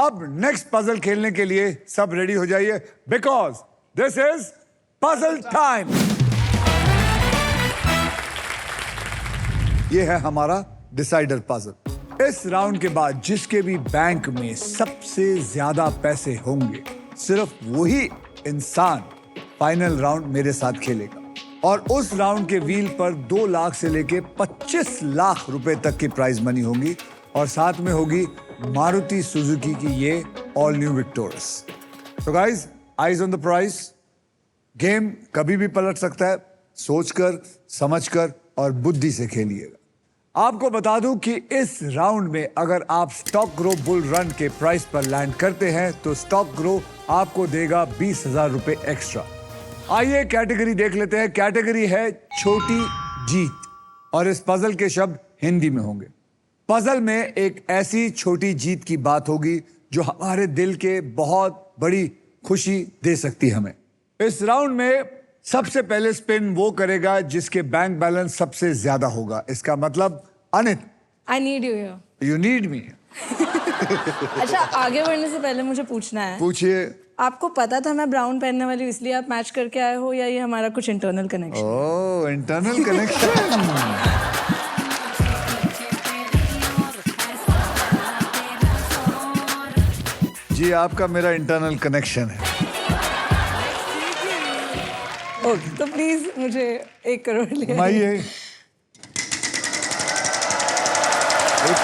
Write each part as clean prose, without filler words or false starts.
अब next puzzle खेलने के लिए सब रेडी हो जाइए, because this is puzzle time. ये है हमारा डिसाइडर पजल। इस राउंड के बाद जिसके भी बैंक में सबसे ज्यादा पैसे होंगे, सिर्फ वही इंसान फाइनल राउंड मेरे साथ खेलेगा। और उस राउंड के व्हील पर 2 लाख से लेके 25 लाख रुपए तक की प्राइज मनी होगी और साथ में होगी मारुति सुजुकी की ये ऑल न्यू विक्टोरस। तो guys, eyes on the prize. Game कभी भी पलट सकता है, सोचकर, समझकर और बुद्धि से खेलिएगा। आपको बता दूं कि इस राउंड में अगर आप स्टॉक ग्रो बुल रन के प्राइस पर लैंड करते हैं तो स्टॉक ग्रो आपको देगा 20,000 रुपए एक्स्ट्रा। आइए कैटेगरी देख लेते हैं। कैटेगरी है छोटी जीत और इस पजल के शब्द हिंदी में होंगे। पजल में एक ऐसी छोटी जीत की बात होगी जो हमारे दिल के बहुत बड़ी खुशी दे सकती है हमें। इस राउंड में सबसे पहले स्पिन वो करेगा जिसके बैंक बैलेंस सबसे ज्यादा होगा। इसका मतलब Anit, I need you here. You need me. अच्छा, आगे बढ़ने से पहले मुझे पूछना है, पूछिए। आपको पता था मैं ब्राउन पहनने वाली हूँ इसलिए आप मैच करके आए हो, या ये हमारा कुछ इंटरनल कनेक्शन? ओह, इंटरनल कनेक्शन। जी, आपका मेरा इंटरनल कनेक्शन है। ओके, तो प्लीज मुझे 1 करोड़ ले माइए 1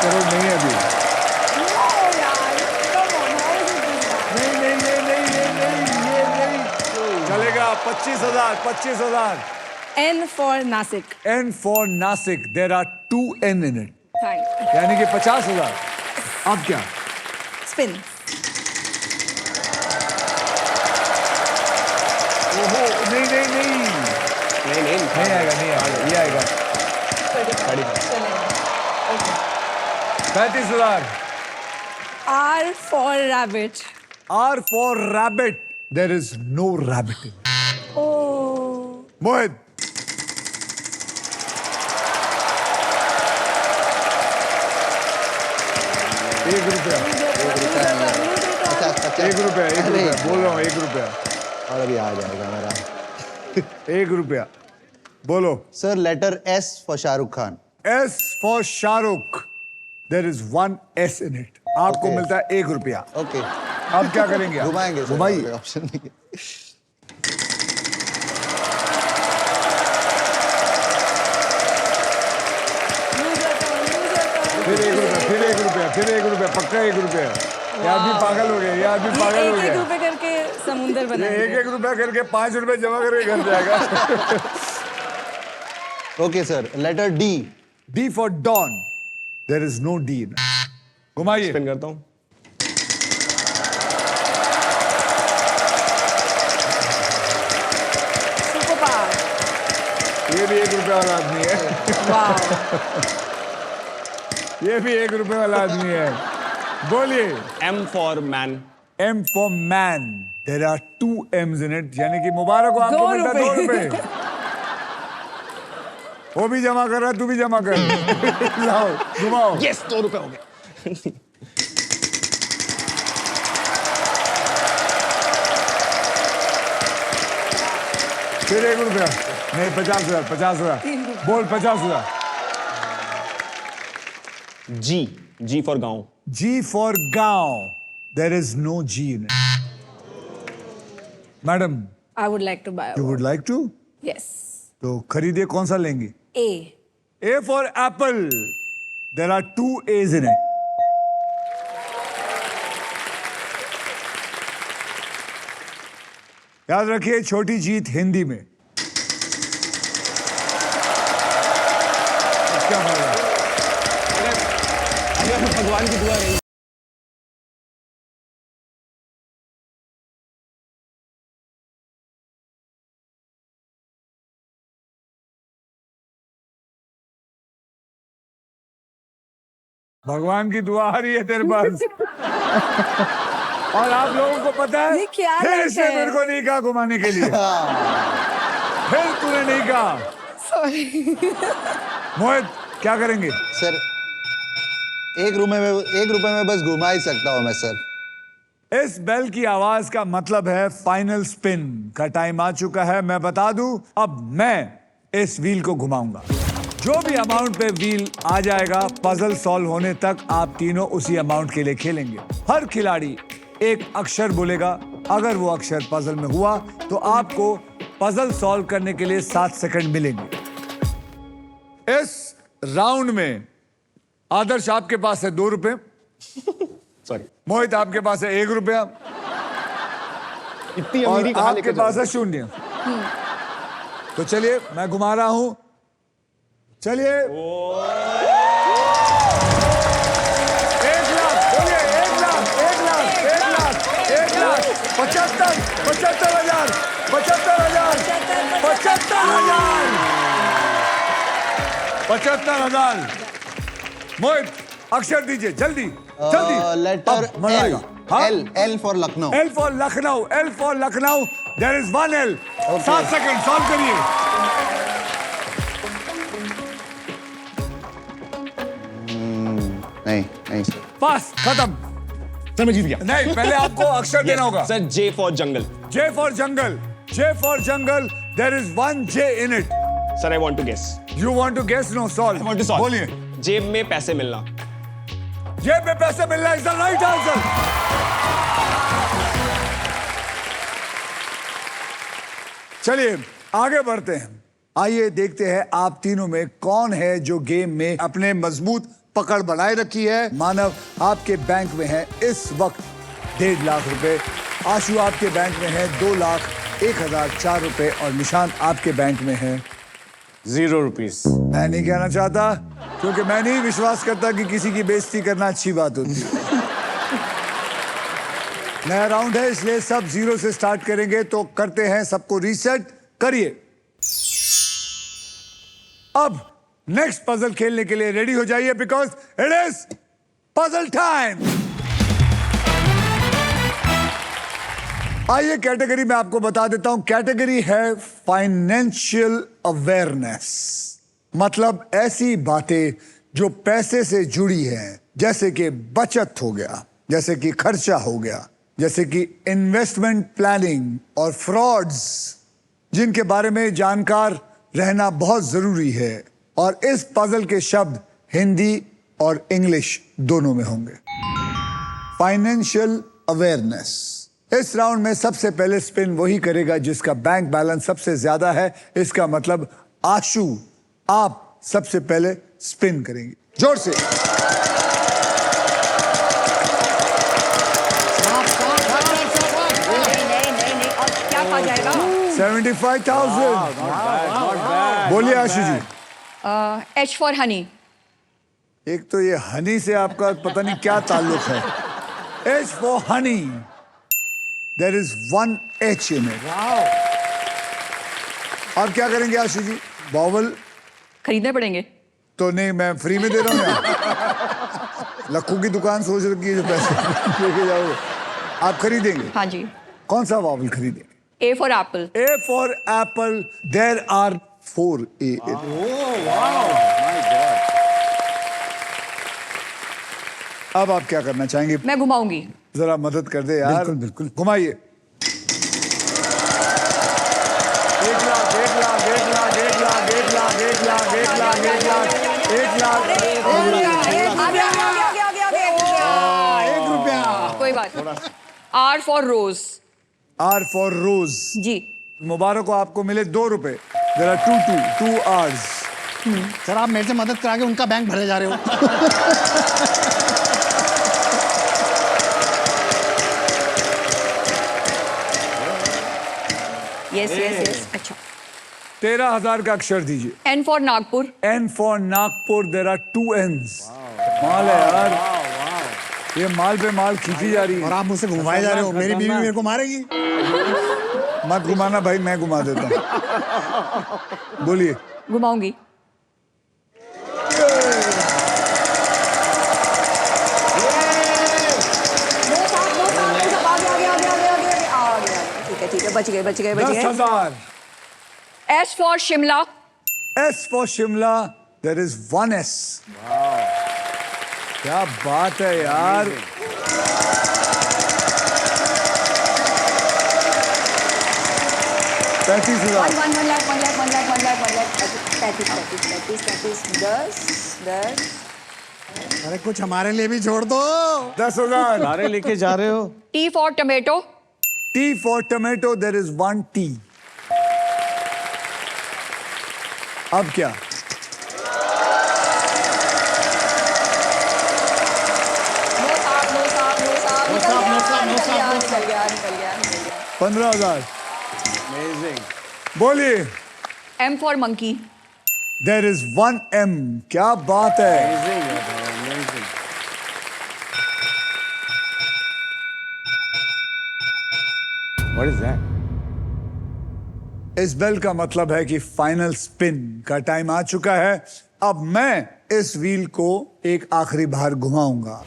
करोड़ नहीं है अभी। नहीं, चलेगा। 25,000। N for Nashik. N for Nashik. There are 2 N in it. Thank यानी कि 50,000। अब क्या? स्पिन। ओहो, नहीं आएगा, ये आएगा। 35,000। R for rabbit। R for rabbit. There is no rabbit in it. Oh. मोहित। ₹1। ₹1 बोल रहा हूँ, ₹1। और अभी आ जाएगा मेरा। ₹1 बोलो। Sir, letter S for Shahrukh Khan. S for Shahrukh. There is 1 S in it. आपको Okay. मिलता है ₹1। ओके, अब क्या करेंगे? घुमाएंगे सर, घुमाइए। कोई ऑप्शन नहीं है। फिर ₹1, पक्का ₹1। ये आदमी पागल हो गया, ये आदमी पागल हो गया। ₹1 करके समुंदर बनाएंगे। ₹1 करके ₹5 जमा करके घर जाएगा। Okay sir, letter D। D for Dawn. There is no D in it. घुमाइए। स्पिन करता हूँ। Super power. ये भी ₹1 वाला आदमी है। वाह। ये भी ₹1 वाला आदमी है। बोलिए। M for man। M for man. There are 2 M's in it. यानी कि मुबारक हो, आपको मिलता है ₹2। वो भी जमा कर रहा है, तू भी जमा कर। लाओ, घुमाओ। यस, ₹2 हो गए। फिर ₹1 नहीं, 50,000। बोल 50,000। G for गाँव। G for गांव। There is no G in it. Madam, I would like to buy you would like to? Yes. तो खरीदिए, कौन सा लेंगे? A. A for apple. There are 2 A's in it. याद रखिए, छोटी जीत हिंदी में। क्या बोल रहा है? अगर भगवान की दुआ रही। भगवान की दुआ आ रही है तेरे पास। और आप लोगों को पता है, ये क्या फिर लग इसने है? मेरे को नहीं कहा घुमाने के लिए। फिर तूने नहीं कहा। Sorry. मोहित, क्या करेंगे? सर, ₹1 में बस घुमा ही सकता हूँ मैं सर। इस बेल की आवाज का मतलब है फाइनल स्पिन का टाइम आ चुका है। मैं बता दूं, अब मैं इस व्हील को घुमाऊंगा। जो भी अमाउंट पे व्हील आ जाएगा, पजल सॉल्व होने तक आप तीनों उसी अमाउंट के लिए खेलेंगे। हर खिलाड़ी एक अक्षर बोलेगा। अगर वो अक्षर पजल में हुआ तो आपको पजल सॉल्व करने के लिए 7 सेकंड मिलेंगे। इस राउंड में आदर्श आपके पास है 2 रुपए, सॉरी, मोहित आपके पास है 1 रुपया इतनी और अमीरी कहाँ आपके लेके पास जाओ? है 0। तो चलिए मैं घुमा रहा हूं। चलिए 1 लाख, बोलिए 1 लाख, 1 लाख, 1 लाख, 1 लाख 75 75,000 75,000 75,000 75,000। मोहित अक्षर दीजिए जल्दी जल्दी। लेटर अब मजा आएगा। हाँ? L for Lucknow. L for Lucknow, L for Lucknow. There is 1 L। 7 second solve करिए। नहीं सर। पास खत्म। सर मैं जीत गया। नहीं, पहले आपको अक्षर देना होगा। Sir J for jungle. J for jungle, J for jungle। There is 1 J in it। Sir I want to guess. You want to guess? No, solve। I want to solve. बोलिए। जेब में पैसे मिलना। जेब में पैसे मिलना is the right answer। चलिए आगे बढ़ते हैं। आइए देखते हैं आप तीनों में कौन है जो गेम में अपने मजबूत पकड़ बनाए रखी है। मानव आपके बैंक में है इस वक्त 1.5 लाख रुपए। आशु आपके बैंक में है 2,01,004 रुपए और निशांत आपके बैंक में है 0 rupees. मैं नहीं कहना चाहता क्योंकि मैं नहीं विश्वास करता कि किसी की बेइज्जती करना अच्छी बात होती है। नया राउंड है इसलिए सब 0 से स्टार्ट करेंगे। तो करते हैं, सबको रीसेट करिए। अब नेक्स्ट पजल खेलने के लिए रेडी हो जाइए because it is puzzle time. आइए कैटेगरी में आपको बता देता हूं। कैटेगरी है फाइनेंशियल अवेयरनेस, मतलब ऐसी बातें जो पैसे से जुड़ी हैं, जैसे कि बचत हो गया, जैसे कि खर्चा हो गया, जैसे कि इन्वेस्टमेंट प्लानिंग और फ्रॉड्स, जिनके बारे में जानकार रहना बहुत जरूरी है। और इस पजल के शब्द हिंदी और इंग्लिश दोनों में होंगे। Financial awareness. इस राउंड में सबसे पहले स्पिन वही करेगा जिसका बैंक बैलेंस सबसे ज्यादा है। इसका मतलब आशु आप सबसे पहले स्पिन करेंगे। जोर से। नहीं और क्या कहा जाएगा? 75,000। बोलिए आशु जी। H for honey. एक तो ये हनी से आपका पता नहीं क्या ताल्लुक है। H for honey. There is 1 H in it. अब क्या करेंगे आशु जी? बॉवल खरीदने पड़ेंगे। तो नहीं, मैं फ्री में दे रहा हूँ यार। लक्खू की दुकान सोच रखी है जो पैसे लेके जाओगे। आप खरीदेंगे? हाँ जी। कौन सा बॉवल खरीदेंगे? A for apple. A for apple. There are 4 A in it. अब आप क्या करना चाहेंगे? मैं घुमाऊंगी। जरा मदद कर दे यार। बिल्कुल बिल्कुल। घुमाइए। 1 लाख 1 लाख 1 लाख 1 लाख 1 लाख 1 लाख 1 लाख 1 लाख 1 लाख 1 रुपया। कोई बात नहीं। R for rose. R for rose. जी। मुबारक हो, आपको मिले 2 रुपए। There are 2 R's. सर आप मेरे से मदद करा के उनका बैंक भरे जा रहे हो। Yes. अच्छा। 13,000 का अक्षर दीजिए। N for Nagpur. N for Nagpur. There are 2 N's. माल है यार। ये माल पे माल खींची जा रही है। और आप मुझसे घुमाए जा रहे हो। मेरी बीवी मेरे को मारेगी। मत घुमाना भाई, मैं घुमा देता हूँ। बोलिए। घुमाऊंगी। ठीक है, बच गए। 10,000। S for Shimla. S for Shimla. There is 1 S. क्या बात है यार। 35,000 1 लाख 1 लाख 1 लाख 1 लाख 1 लाख 35 10 अरे कुछ हमारे लिए भी छोड़ दो। 10,000 सारे लेके जा रहे हो। T for tomato. T for tomato, there is 1 T. अब क्या? निकल गया 15,000 Amazing. बोलिए। M for monkey. There is 1 M. क्या बात है? Amazing, amazing. What is that? इस बेल का मतलब है कि फाइनल स्पिन का टाइम आ चुका है। अब मैं इस व्हील को एक आखिरी बार घुमाऊंगा।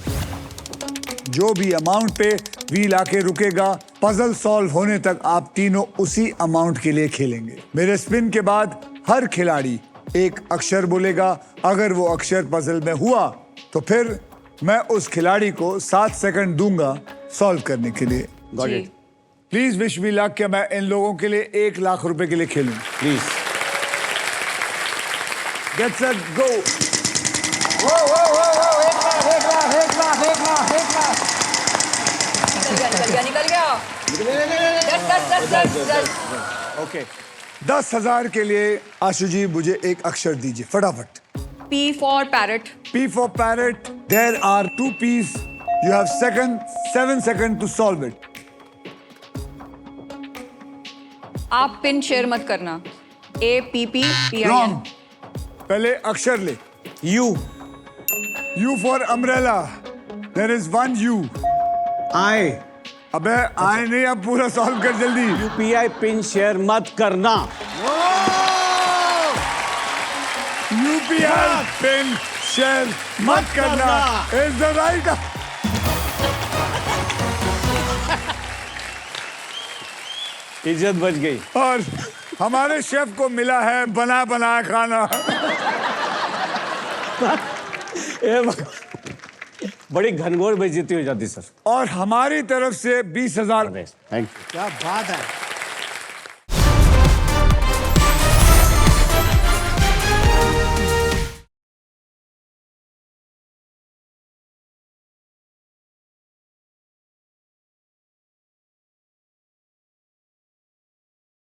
जो भी अमाउंट पे व्हील आके रुकेगा, पजल सॉल्व होने तक आप तीनों उसी अमाउंट के लिए खेलेंगे। मेरे स्पिन के बाद हर खिलाड़ी एक अक्षर बोलेगा। अगर वो अक्षर पजल में हुआ तो फिर मैं उस खिलाड़ी को 7 सेकंड दूंगा सॉल्व करने के लिए। Got it. Please wish me luck कि मैं इन लोगों के लिए 1 लाख रुपए के लिए खेलूं। Please. Get set go. निकल गया 10 Okay. 10,000 के लिए आशु जी मुझे एक अक्षर दीजिए फटाफट। P for parrot. P for parrot. There are 2 P's. You have 7 seconds to solve it. आप पिन शेयर मत करना। A P P P I Wrong. N. पहले अक्षर ले। U. U for umbrella. There is 1 U. I. अबे आए नहीं, अब पूरा सॉल्व कर जल्दी। UPI पिन शेयर मत करना। UPI पिन शेयर मत करना is the right. इज्जत बच गई। और हमारे शेफ को मिला है बना बना खाना। ए बड़ी घनघोर बेइज्जती हो जाती सर। और हमारी तरफ से 20,000। Thank you. क्या बात है।